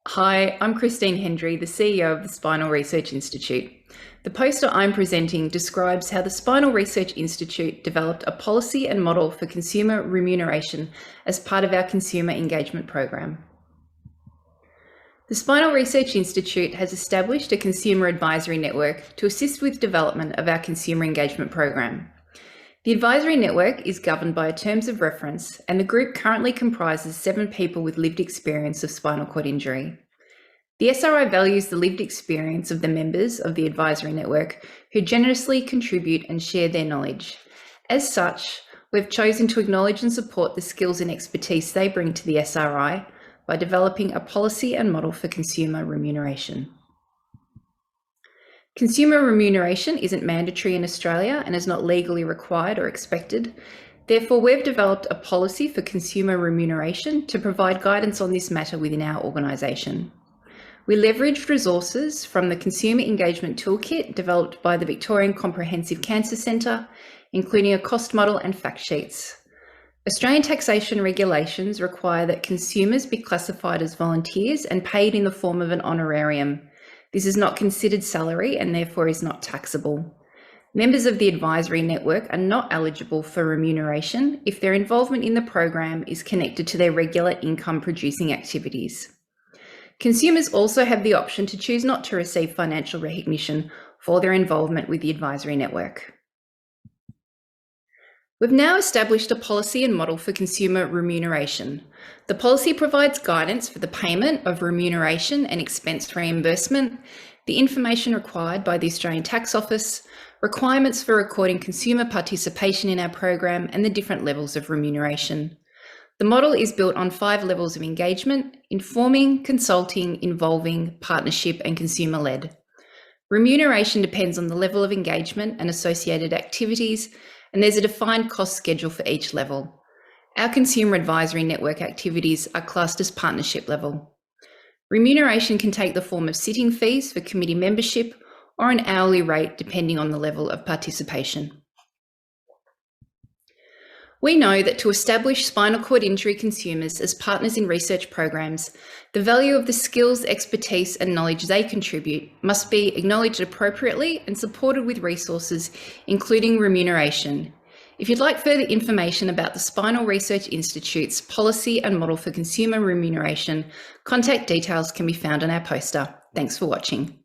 Hi, I'm Kristine Hendry, the CEO of the Spinal Research Institute. The poster I'm presenting describes how the Spinal Research Institute developed a policy and model for consumer remuneration as part of our consumer engagement program. The Spinal Research Institute has established a consumer advisory network to assist with development of our consumer engagement program. The advisory network is governed by a terms of reference, and the group currently comprises 7 people with lived experience of spinal cord injury. The SRI values the lived experience of the members of the advisory network who generously contribute and share their knowledge. As such, we've chosen to acknowledge and support the skills and expertise they bring to the SRI by developing a policy and model for consumer remuneration. Consumer remuneration isn't mandatory in Australia and is not legally required or expected. Therefore, we've developed a policy for consumer remuneration to provide guidance on this matter within our organisation. We leveraged resources from the Consumer Engagement Toolkit developed by the Victorian Comprehensive Cancer Centre, including a cost model and fact sheets. Australian taxation regulations require that consumers be classified as volunteers and paid in the form of an honorarium. This is not considered salary and therefore is not taxable. Members of the advisory network are not eligible for remuneration if their involvement in the program is connected to their regular income producing activities. Consumers also have the option to choose not to receive financial recognition for their involvement with the advisory network. We've now established a policy and model for consumer remuneration. The policy provides guidance for the payment of remuneration and expense reimbursement, the information required by the Australian Tax Office, requirements for recording consumer participation in our program, and the different levels of remuneration. The model is built on 5 levels of engagement: informing, consulting, involving, partnership, and consumer-led. Remuneration depends on the level of engagement and associated activities, and there's a defined cost schedule for each level. Our consumer advisory network activities are classed as partnership level. Remuneration can take the form of sitting fees for committee membership or an hourly rate depending on the level of participation. We know that to establish spinal cord injury consumers as partners in research programs, the value of the skills, expertise, and knowledge they contribute must be acknowledged appropriately and supported with resources, including remuneration. If you'd like further information about the Spinal Research Institute's policy and model for consumer remuneration, contact details can be found on our poster. Thanks for watching.